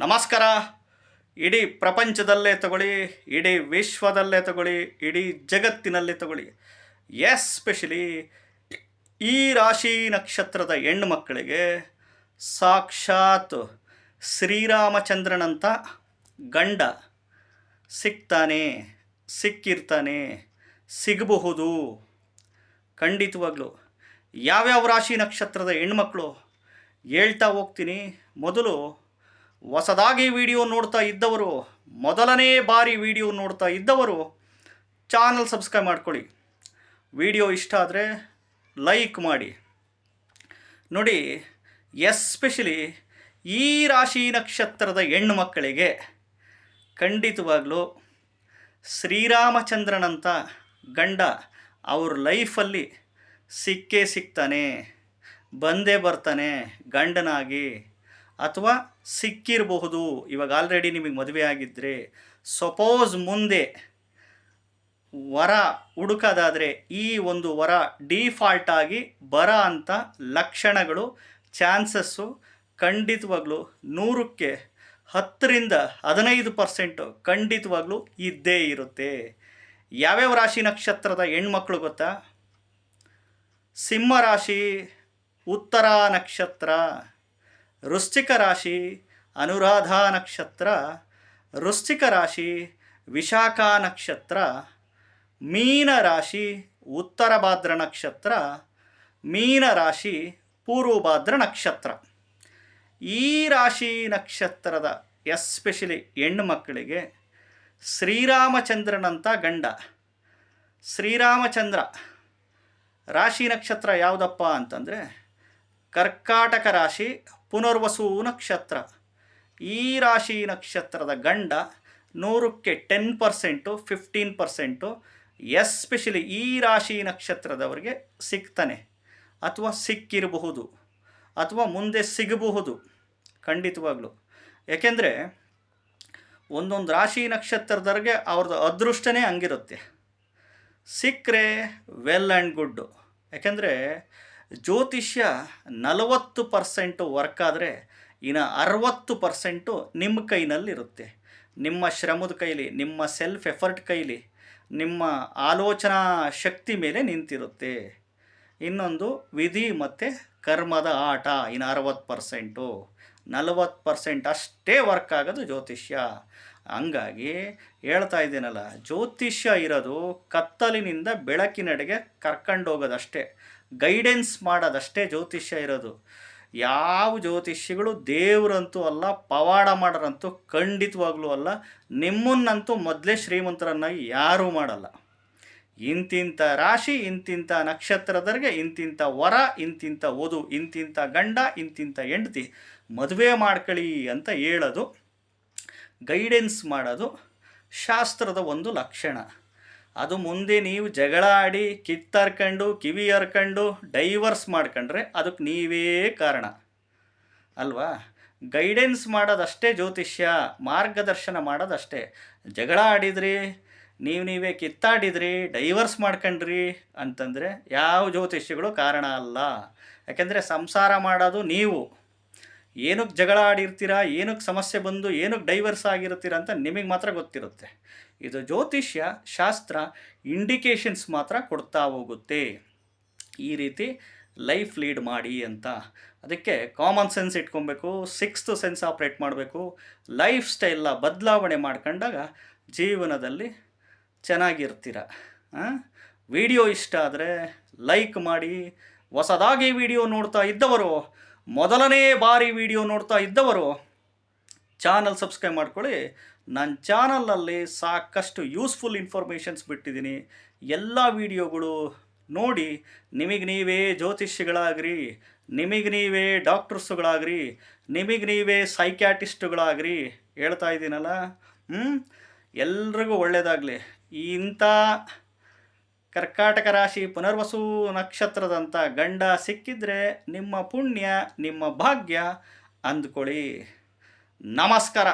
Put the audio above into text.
ನಮಸ್ಕಾರ. ಇಡೀ ಪ್ರಪಂಚದಲ್ಲೇ ತಗೊಳ್ಳಿ, ಇಡೀ ವಿಶ್ವದಲ್ಲೇ ತಗೊಳ್ಳಿ, ಇಡೀ ಜಗತ್ತಿನಲ್ಲೇ ತಗೊಳ್ಳಿ, ಎಸ್ಪೆಷಲಿ ಈ ರಾಶಿ ನಕ್ಷತ್ರದ ಹೆಣ್ಣು ಮಕ್ಕಳಿಗೆ ಸಾಕ್ಷಾತ್ ಶ್ರೀರಾಮಚಂದ್ರನಂಥ ಗಂಡ ಸಿಗ್ತಾನೆ, ಸಿಕ್ಕಿರ್ತಾನೆ, ಸಿಗಬಹುದು. ಖಂಡಿತವಾಗ್ಲೂ ಯಾವ್ಯಾವ ರಾಶಿ ನಕ್ಷತ್ರದ ಹೆಣ್ಮಕ್ಳು ಹೇಳ್ತಾ ಹೋಗ್ತೀನಿ. ಮೊದಲು ಹೊಸದಾಗಿ ವಿಡಿಯೋ ನೋಡ್ತಾ ಇದ್ದವರು, ಮೊದಲನೇ ಬಾರಿ ವಿಡಿಯೋ ನೋಡ್ತಾ ಇದ್ದವರು ಚಾನಲ್ ಸಬ್ಸ್ಕ್ರೈಬ್ ಮಾಡ್ಕೊಳ್ಳಿ. ವಿಡಿಯೋ ಇಷ್ಟ ಆದರೆ ಲೈಕ್ ಮಾಡಿ. ನೋಡಿ, ಎಸ್ಪೆಷಲಿ ಈ ರಾಶಿ ನಕ್ಷತ್ರದ ಹೆಣ್ಣು ಮಕ್ಕಳಿಗೆ ಖಂಡಿತವಾಗ್ಲೂ ಶ್ರೀರಾಮಚಂದ್ರನಂಥ ಗಂಡ ಅವ್ರ ಲೈಫಲ್ಲಿ ಸಿಕ್ಕೇ ಸಿಗ್ತಾನೆ, ಬಂದೇ ಬರ್ತಾನೆ ಗಂಡನಾಗಿ, ಅಥವಾ ಸಿಕ್ಕಿರಬಹುದು. ಇವಾಗ ಆಲ್ರೆಡಿ ನಿಮಗೆ ಮದುವೆ ಆಗಿದ್ದರೆ, ಸಪೋಸ್ ಮುಂದೆ ವರ ಹುಡುಕೋದಾದರೆ ಈ ಒಂದು ವರ ಡಿಫಾಲ್ಟಾಗಿ ಬರೋ ಅಂಥ ಲಕ್ಷಣಗಳು, ಚಾನ್ಸಸ್ಸು ಖಂಡಿತವಾಗ್ಲೂ 100ಕ್ಕೆ 10ರಿಂದ 15% ಖಂಡಿತವಾಗ್ಲೂ ಇದ್ದೇ ಇರುತ್ತೆ. ಯಾವ್ಯಾವ ರಾಶಿ ನಕ್ಷತ್ರದ ಹೆಣ್ಮಕ್ಳು ಗೊತ್ತಾ? ಸಿಂಹ ರಾಶಿ ಉತ್ತರ ನಕ್ಷತ್ರ, ವೃಶ್ಚಿಕ ರಾಶಿ ಅನುರಾಧ ನಕ್ಷತ್ರ, ವೃಶ್ಚಿಕ ರಾಶಿ ವಿಶಾಖ ನಕ್ಷತ್ರ, ಮೀನ ರಾಶಿ ಉತ್ತರ ಭಾದ್ರ ನಕ್ಷತ್ರ, ಮೀನ ರಾಶಿ ಪೂರ್ವಭಾದ್ರ ನಕ್ಷತ್ರ. ಈ ರಾಶಿ ನಕ್ಷತ್ರದ ಎಸ್ಪೆಷಲಿ ಹೆಣ್ಣು ಮಕ್ಕಳಿಗೆ ಶ್ರೀರಾಮಚಂದ್ರನಂಥ ಗಂಡ. ಶ್ರೀರಾಮಚಂದ್ರ ರಾಶಿ ನಕ್ಷತ್ರ ಯಾವುದಪ್ಪ ಅಂತಂದರೆ ಕರ್ಕಾಟಕ ರಾಶಿ ಪುನರ್ವಸು ನಕ್ಷತ್ರ. ಈ ರಾಶಿ ನಕ್ಷತ್ರದ ಗಂಡ 100ಕ್ಕೆ 10%, 15% ಎಸ್ಪೆಷಲಿ ಈ ರಾಶಿ ನಕ್ಷತ್ರದವರಿಗೆ ಸಿಗ್ತಾನೆ, ಅಥವಾ ಸಿಕ್ಕಿರಬಹುದು, ಅಥವಾ ಮುಂದೆ ಸಿಗಬಹುದು ಖಂಡಿತವಾಗ್ಲೂ. ಏಕೆಂದರೆ ಒಂದೊಂದು ರಾಶಿ ನಕ್ಷತ್ರದವ್ರಿಗೆ ಅವ್ರದ್ದು ಅದೃಷ್ಟನೇ ಹಂಗಿರುತ್ತೆ. ಸಿಕ್ಕರೆ ವೆಲ್ ಆ್ಯಂಡ್ ಗುಡ್ಡು. ಯಾಕೆಂದರೆ ಜ್ಯೋತಿಷ್ಯ 40% ವರ್ಕ್ ಆದರೆ ಇನ್ನು 60% ನಿಮ್ಮ ಕೈನಲ್ಲಿರುತ್ತೆ. ನಿಮ್ಮ ಶ್ರಮದ ಕೈಲಿ, ನಿಮ್ಮ ಸೆಲ್ಫ್ ಎಫರ್ಟ್ ಕೈಲಿ, ನಿಮ್ಮ ಆಲೋಚನಾ ಶಕ್ತಿ ಮೇಲೆ ನಿಂತಿರುತ್ತೆ. ಇನ್ನೊಂದು ವಿಧಿ ಮತ್ತು ಕರ್ಮದ ಆಟ ಇನ್ನು 60%. 40% ಅಷ್ಟೇ ವರ್ಕ್ ಆಗೋದು ಜ್ಯೋತಿಷ್ಯ. ಹಂಗಾಗಿ ಹೇಳ್ತಾ ಇದ್ದೀನಲ್ಲ, ಜ್ಯೋತಿಷ್ಯ ಇರೋದು ಕತ್ತಲಿನಿಂದ ಬೆಳಕಿನೆಡೆಗೆ ಕರ್ಕೊಂಡೋಗೋದಷ್ಟೇ, ಗೈಡೆನ್ಸ್ ಮಾಡೋದಷ್ಟೇ ಜ್ಯೋತಿಷ್ಯ ಇರೋದು. ಯಾವ ಜ್ಯೋತಿಷ್ಯಗಳು ದೇವರಂತೂ ಅಲ್ಲ, ಪವಾಡ ಮಾಡೋರಂತೂ ಖಂಡಿತವಾಗ್ಲೂ ಅಲ್ಲ. ನಿಮ್ಮನ್ನಂತೂ ಮೊದಲೇ ಶ್ರೀಮಂತರನ್ನಾಗಿ ಯಾರೂ ಮಾಡಲ್ಲ. ಇಂತಿಂಥ ರಾಶಿ, ಇಂತಿಂಥ ನಕ್ಷತ್ರದವ್ರಿಗೆ ಇಂತಿಂಥ ವರ, ಇಂತಿಂಥ ವಧು, ಇಂತಿಂಥ ಗಂಡ, ಇಂತಿಂಥ ಹೆಂಡತಿ ಮದುವೆ ಮಾಡ್ಕೊಳ್ಳಿ ಅಂತ ಹೇಳೋದು, ಗೈಡೆನ್ಸ್ ಮಾಡೋದು ಶಾಸ್ತ್ರದ ಒಂದು ಲಕ್ಷಣ. ಅದು ಮುಂದೆ ನೀವು ಜಗಳ ಆಡಿ, ಕಿತ್ತರ್ಕೊಂಡು, ಕಿವಿ ಹರ್ಕೊಂಡು, ಡೈವರ್ಸ್ ಮಾಡ್ಕೊಂಡ್ರೆ ಅದಕ್ಕೆ ನೀವೇ ಕಾರಣ ಅಲ್ವಾ? ಗೈಡೆನ್ಸ್ ಮಾಡೋದಷ್ಟೇ ಜ್ಯೋತಿಷ್ಯ, ಮಾರ್ಗದರ್ಶನ ಮಾಡೋದಷ್ಟೇ. ಜಗಳ ಆಡಿದ್ರಿ, ನೀವೇ ಕಿತ್ತಾಡಿದ್ರಿ, ಡೈವರ್ಸ್ ಮಾಡ್ಕೊಂಡ್ರಿ ಅಂತಂದರೆ ಯಾವ ಜ್ಯೋತಿಷ್ಯಗಳು ಕಾರಣ ಅಲ್ಲ. ಯಾಕೆಂದರೆ ಸಂಸಾರ ಮಾಡೋದು ನೀವು. ಏನಕ್ಕೆ ಜಗಳ ಆಡಿರ್ತೀರ, ಏನಕ್ಕೆ ಸಮಸ್ಯೆ ಬಂದು, ಏನಕ್ಕೆ ಡೈವರ್ಸ್ ಆಗಿರ್ತೀರ ಅಂತ ನಿಮಗೆ ಮಾತ್ರ ಗೊತ್ತಿರುತ್ತೆ. ಇದು ಜ್ಯೋತಿಷ್ಯ ಶಾಸ್ತ್ರ ಇಂಡಿಕೇಶನ್ಸ್ ಮಾತ್ರ ಕೊಡ್ತಾ ಹೋಗುತ್ತೆ. ಈ ರೀತಿ ಲೈಫ್ ಲೀಡ್ ಮಾಡಿ ಅಂತ. ಅದಕ್ಕೆ ಕಾಮನ್ ಸೆನ್ಸ್ ಇಟ್ಕೊಬೇಕು, ಸಿಕ್ಸ್ತ್ ಸೆನ್ಸ್ ಆಪ್ರೇಟ್ ಮಾಡಬೇಕು. ಲೈಫ್ ಸ್ಟೈಲ್ನ ಬದಲಾವಣೆ ಮಾಡ್ಕೊಂಡಾಗ ಜೀವನದಲ್ಲಿ ಚೆನ್ನಾಗಿರ್ತೀರ. ವಿಡಿಯೋ ಇಷ್ಟ ಆದರೆ ಲೈಕ್ ಮಾಡಿ. ಹೊಸದಾಗಿ ವಿಡಿಯೋ ನೋಡ್ತಾ ಇದ್ದವರು, ಮೊದಲನೇ ಬಾರಿ ವಿಡಿಯೋ ನೋಡ್ತಾ ಇದ್ದವರು ಚಾನಲ್ ಸಬ್ಸ್ಕ್ರೈಬ್ ಮಾಡ್ಕೊಳ್ಳಿ. ನನ್ನ ಚಾನಲಲ್ಲಿ ಸಾಕಷ್ಟು ಯೂಸ್ಫುಲ್ ಇನ್ಫಾರ್ಮೇಷನ್ಸ್ ಬಿಟ್ಟಿದ್ದೀನಿ. ಎಲ್ಲ ವಿಡಿಯೋಗಳು ನೋಡಿ ನಿಮಗೆ ನೀವೇ ಜ್ಯೋತಿಷ್ಯಗಳಾಗ್ರಿ, ನಿಮಗೆ ನೀವೇ ಡಾಕ್ಟರ್ಸುಗಳಾಗ್ರಿ, ನಿಮಗೆ ನೀವೇ ಸೈಕ್ಯಾಟಿಸ್ಟುಗಳಾಗ್ರಿ. ಹೇಳ್ತಾ ಇದ್ದೀನಲ್ಲ, ಎಲ್ರಿಗೂ ಒಳ್ಳೆಯದಾಗಲಿ. ಇಂಥ ಕರ್ಕಾಟಕ ರಾಶಿ ಪುನರ್ವಸು ನಕ್ಷತ್ರದಂಥ ಗಂಡ ಸಿಕ್ಕಿದ್ರೆ ನಿಮ್ಮ ಪುಣ್ಯ, ನಿಮ್ಮ ಭಾಗ್ಯ ಅಂದ್ಕೊಳ್ಳಿ. ನಮಸ್ಕಾರ.